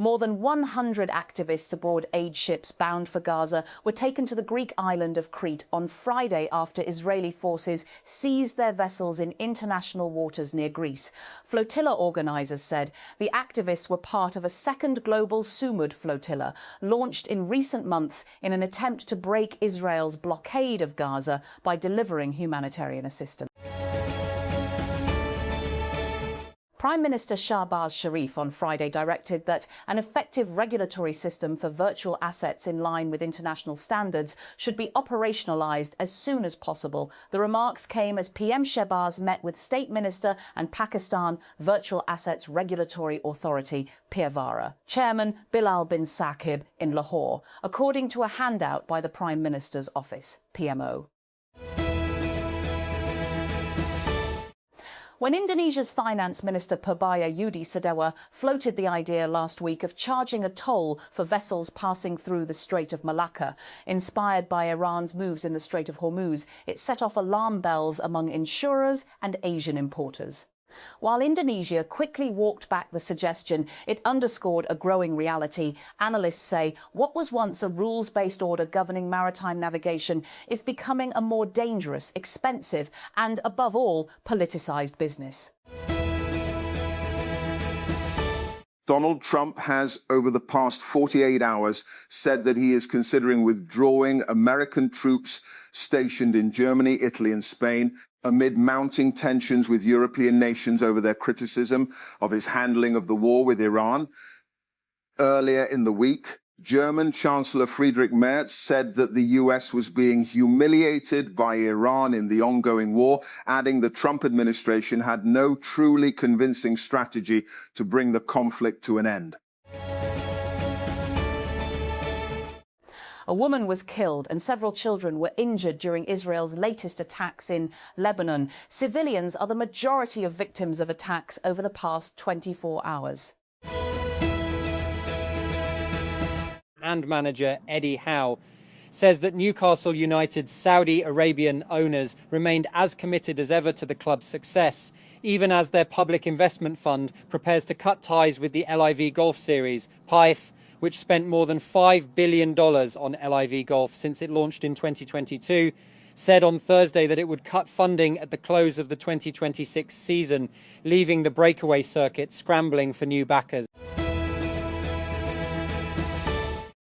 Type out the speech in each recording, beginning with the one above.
More than 100 activists aboard aid ships bound for Gaza were taken to the Greek island of Crete on Friday after Israeli forces seized their vessels in international waters near Greece. Flotilla organisers said the activists were part of a second global Sumud flotilla launched in recent months in an attempt to break Israel's blockade of Gaza by delivering humanitarian assistance. Prime Minister Shahbaz Sharif on Friday directed that an effective regulatory system for virtual assets in line with international standards should be operationalised as soon as possible. The remarks came as PM Shahbaz met with State Minister and Pakistan Virtual Assets Regulatory Authority, PIRVARA, Chairman Bilal bin Saqib in Lahore, according to a handout by the Prime Minister's office, PMO. When Indonesia's Finance Minister Purbaya Yudi Sadewa floated the idea last week of charging a toll for vessels passing through the Strait of Malacca, inspired by Iran's moves in the Strait of Hormuz, it set off alarm bells among insurers and Asian importers. While Indonesia quickly walked back the suggestion, it underscored a growing reality. Analysts say what was once a rules-based order governing maritime navigation is becoming a more dangerous, expensive and, above all, politicised business. Donald Trump has, over the past 48 hours, said that he is considering withdrawing American troops stationed in Germany, Italy and Spain amid mounting tensions with European nations over their criticism of his handling of the war with Iran. Earlier in the week, German Chancellor Friedrich Merz said that the US was being humiliated by Iran in the ongoing war, adding the Trump administration had no truly convincing strategy to bring the conflict to an end. A woman was killed and several children were injured during Israel's latest attacks in Lebanon. Civilians are the majority of victims of attacks over the past 24 hours. And manager Eddie Howe says that Newcastle United's Saudi Arabian owners remained as committed as ever to the club's success, even as their public investment fund prepares to cut ties with the LIV Golf Series. PIFE, which spent more than $5 billion on LIV Golf since it launched in 2022, said on Thursday that it would cut funding at the close of the 2026 season, leaving the breakaway circuit scrambling for new backers.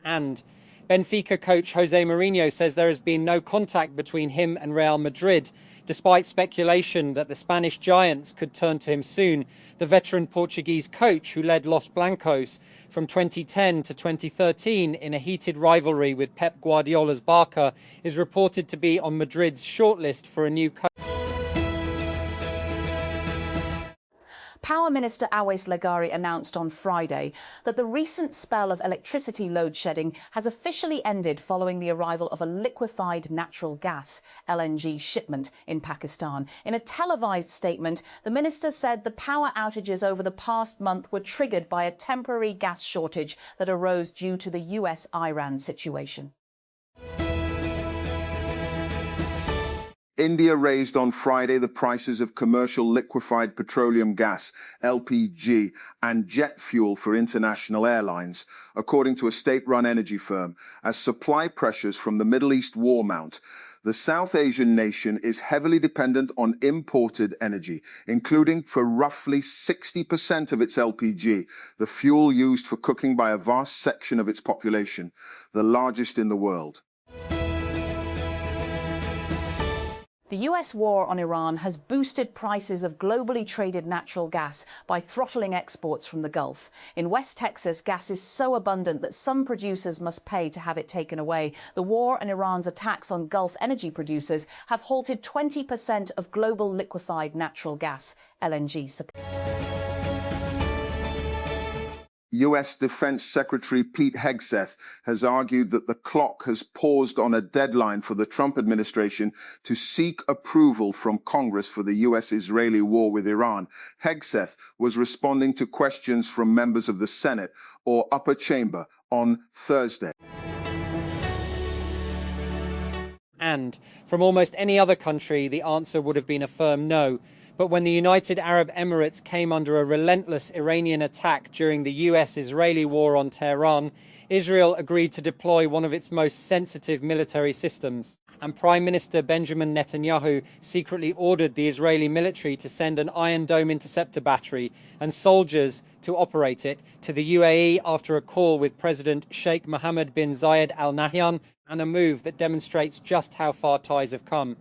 And Benfica coach Jose Mourinho says there has been no contact between him and Real Madrid, despite speculation that the Spanish giants could turn to him soon. The veteran Portuguese coach, who led Los Blancos from 2010 to 2013 in a heated rivalry with Pep Guardiola's Barca, is reported to be on Madrid's shortlist for a new coach. Power Minister Awais Leghari announced on Friday that the recent spell of electricity load shedding has officially ended following the arrival of a liquefied natural gas (LNG) shipment in Pakistan. In a televised statement, the minister said the power outages over the past month were triggered by a temporary gas shortage that arose due to the US-Iran situation. India raised on Friday the prices of commercial liquefied petroleum gas, LPG, and jet fuel for international airlines, according to a state-run energy firm, as supply pressures from the Middle East war mount. The South Asian nation is heavily dependent on imported energy, including for roughly 60% of its LPG, the fuel used for cooking by a vast section of its population, the largest in the world. The US war on Iran has boosted prices of globally traded natural gas by throttling exports from the Gulf. In West Texas, gas is so abundant that some producers must pay to have it taken away. The war and Iran's attacks on Gulf energy producers have halted 20% of global liquefied natural gas, LNG, supply. US Defense Secretary Pete Hegseth has argued that the clock has paused on a deadline for the Trump administration to seek approval from Congress for the US-Israeli war with Iran. Hegseth was responding to questions from members of the Senate or upper chamber on Thursday. And from almost any other country, the answer would have been a firm no. But when the United Arab Emirates came under a relentless Iranian attack during the US-Israeli war on Tehran, Israel agreed to deploy one of its most sensitive military systems. And Prime Minister Benjamin Netanyahu secretly ordered the Israeli military to send an Iron Dome interceptor battery and soldiers to operate it to the UAE after a call with President Sheikh Mohammed bin Zayed Al Nahyan, and a move that demonstrates just how far ties have come.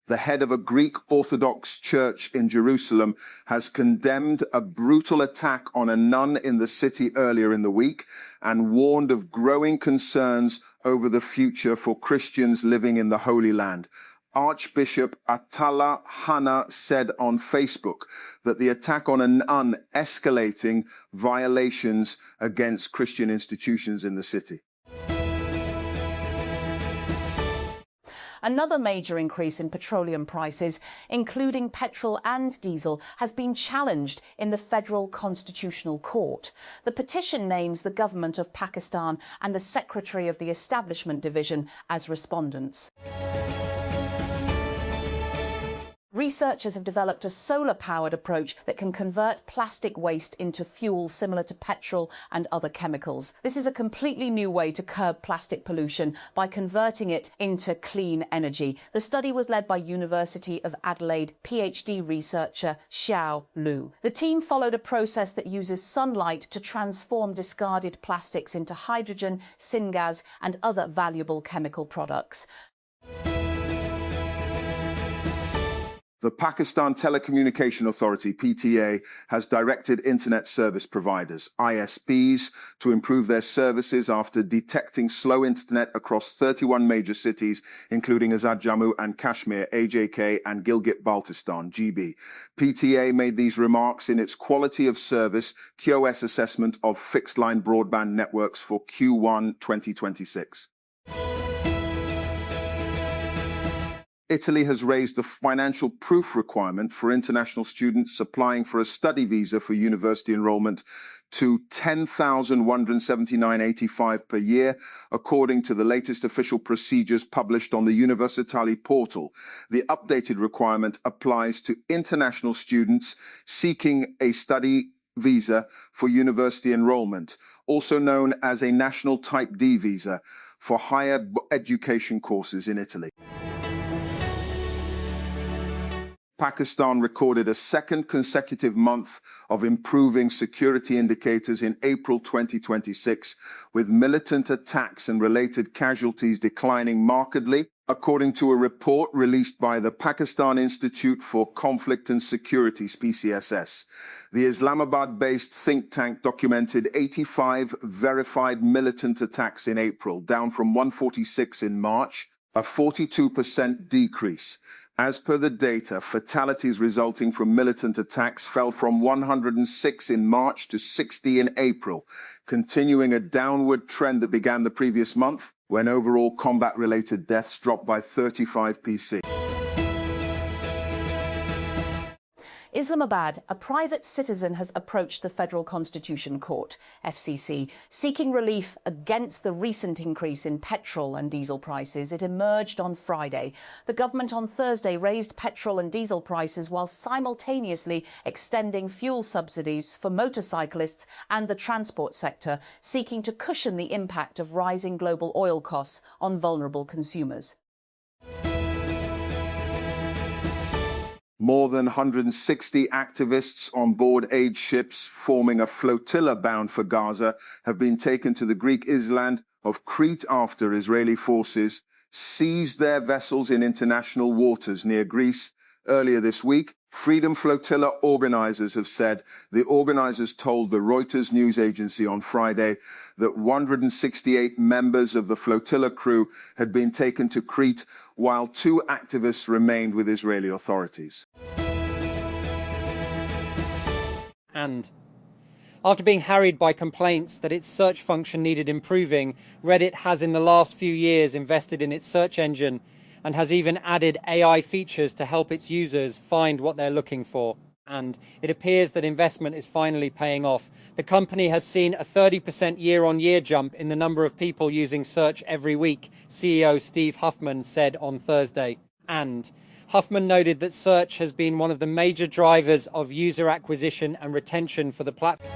The head of a Greek Orthodox church in Jerusalem has condemned a brutal attack on a nun in the city earlier in the week and warned of growing concerns over the future for Christians living in the Holy Land. Archbishop Attala Hanna said on Facebook that the attack on a nun escalating violations against Christian institutions in the city. Another major increase in petroleum prices, including petrol and diesel, has been challenged in the Federal Constitutional Court. The petition names the government of Pakistan and the Secretary of the Establishment Division as respondents. Researchers have developed a solar-powered approach that can convert plastic waste into fuel similar to petrol and other chemicals. This is a completely new way to curb plastic pollution by converting it into clean energy. The study was led by University of Adelaide PhD researcher Xiao Lu. The team followed a process that uses sunlight to transform discarded plastics into hydrogen, syngas and other valuable chemical products. The Pakistan Telecommunication Authority, PTA, has directed internet service providers, ISPs, to improve their services after detecting slow internet across 31 major cities, including Azad Jammu and Kashmir, AJK, and Gilgit-Baltistan, GB. PTA made these remarks in its Quality of Service QoS assessment of fixed-line broadband networks for Q1 2026. Italy has raised the financial proof requirement for international students applying for a study visa for university enrollment to $10,179.85 per year, according to the latest official procedures published on the Universitali portal. The updated requirement applies to international students seeking a study visa for university enrollment, also known as a National Type D visa, for higher education courses in Italy. Pakistan recorded a second consecutive month of improving security indicators in April 2026, with militant attacks and related casualties declining markedly, according to a report released by the Pakistan Institute for Conflict and Security, PCSS. The Islamabad-based think tank documented 85 verified militant attacks in April, down from 146 in March, a 42% decrease. As per the data, fatalities resulting from militant attacks fell from 106 in March to 60 in April, continuing a downward trend that began the previous month, when overall combat-related deaths dropped by 35%. Islamabad, a private citizen has approached the Federal Constitution Court, FCC, seeking relief against the recent increase in petrol and diesel prices. It emerged on Friday. The government on Thursday raised petrol and diesel prices while simultaneously extending fuel subsidies for motorcyclists and the transport sector, seeking to cushion the impact of rising global oil costs on vulnerable consumers. More than 160 activists on board aid ships forming a flotilla bound for Gaza have been taken to the Greek island of Crete after Israeli forces seized their vessels in international waters near Greece earlier this week. Freedom Flotilla organizers have said the organizers told the Reuters news agency on Friday that 168 members of the flotilla crew had been taken to Crete, while 2 activists remained with Israeli authorities. And after being harried by complaints that its search function needed improving, Reddit has in the last few years invested in its search engine and has even added AI features to help its users find what they're looking for. And it appears that investment is finally paying off. The company has seen a 30% year-on-year jump in the number of people using search every week, CEO Steve Huffman said on Thursday. and. Huffman noted that search has been one of the major drivers of user acquisition and retention for the platform.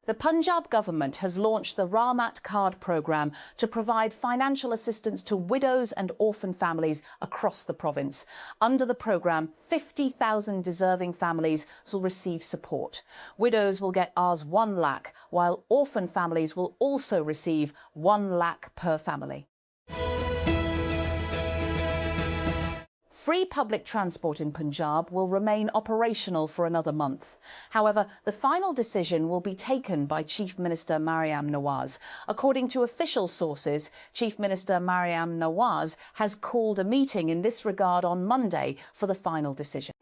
The Punjab government has launched the Rahmat Card programme to provide financial assistance to widows and orphan families across the province. Under the programme, 50,000 deserving families will receive support. Widows will get Rs 1 lakh, while orphan families will also receive 1 lakh per family. Free public transport in Punjab will remain operational for another month. However, the final decision will be taken by Chief Minister Maryam Nawaz. According to official sources, Chief Minister Maryam Nawaz has called a meeting in this regard on Monday for the final decision.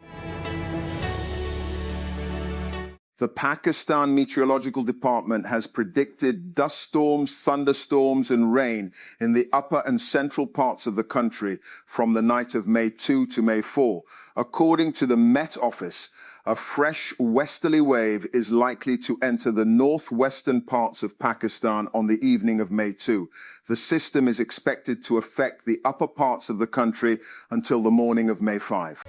The Pakistan Meteorological Department has predicted dust storms, thunderstorms and rain in the upper and central parts of the country from the night of May 2 to May 4. According to the Met Office, a fresh westerly wave is likely to enter the northwestern parts of Pakistan on the evening of May 2. The system is expected to affect the upper parts of the country until the morning of May 5.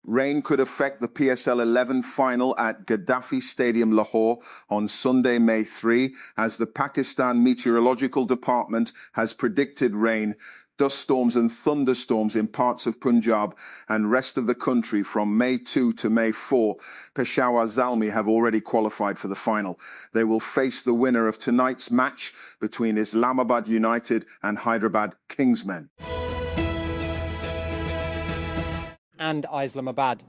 Rain could affect the PSL 11 final at Gaddafi Stadium, Lahore on Sunday, May 3, as the Pakistan Meteorological Department has predicted rain, dust storms and thunderstorms in parts of Punjab and rest of the country from May 2 to May 4. Peshawar Zalmi have already qualified for the final. They will face the winner of tonight's match between Islamabad United and Hyderabad Kingsmen. And Islamabad.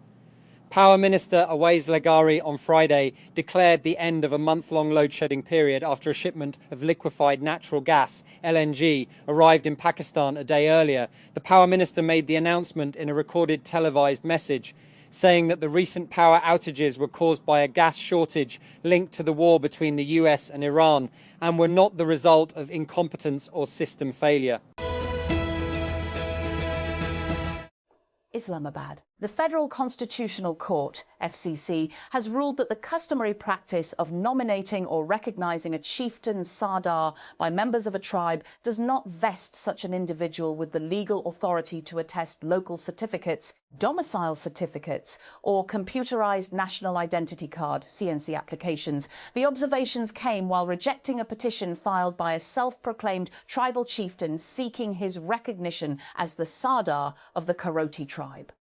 Power Minister Awais Lagari on Friday declared the end of a month-long load-shedding period after a shipment of liquefied natural gas, LNG, arrived in Pakistan a day earlier. The Power Minister made the announcement in a recorded televised message, saying that the recent power outages were caused by a gas shortage linked to the war between the US and Iran and were not the result of incompetence or system failure. Islamabad. The Federal Constitutional Court, FCC, has ruled that the customary practice of nominating or recognising a chieftain Sardar by members of a tribe does not vest such an individual with the legal authority to attest local certificates, domicile certificates or computerised national identity card, CNC applications. The observations came while rejecting a petition filed by a self-proclaimed tribal chieftain seeking his recognition as the Sardar of the Karoti tribe.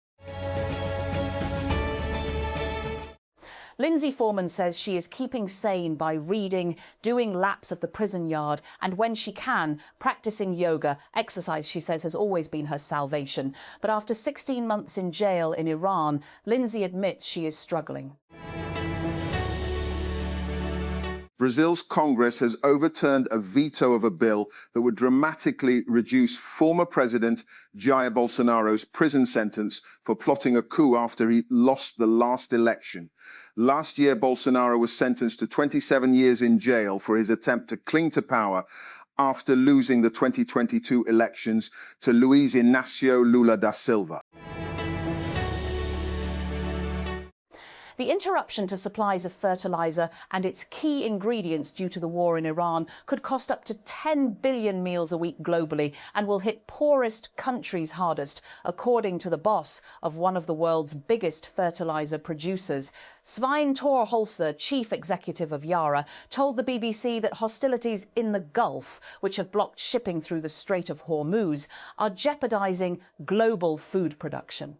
Lindsay Foreman says she is keeping sane by reading, doing laps of the prison yard, and when she can, practicing yoga. Exercise, she says, has always been her salvation. But after 16 months in jail in Iran, Lindsay admits she is struggling. Brazil's Congress has overturned a veto of a bill that would dramatically reduce former President Jair Bolsonaro's prison sentence for plotting a coup after he lost the last election. Last year, Bolsonaro was sentenced to 27 years in jail for his attempt to cling to power after losing the 2022 elections to Luiz Inácio Lula da Silva. The interruption to supplies of fertiliser and its key ingredients due to the war in Iran could cost up to 10 billion meals a week globally and will hit poorest countries hardest, according to the boss of one of the world's biggest fertiliser producers. Svein Tore Holster, chief executive of Yara, told the BBC that hostilities in the Gulf, which have blocked shipping through the Strait of Hormuz, are jeopardising global food production.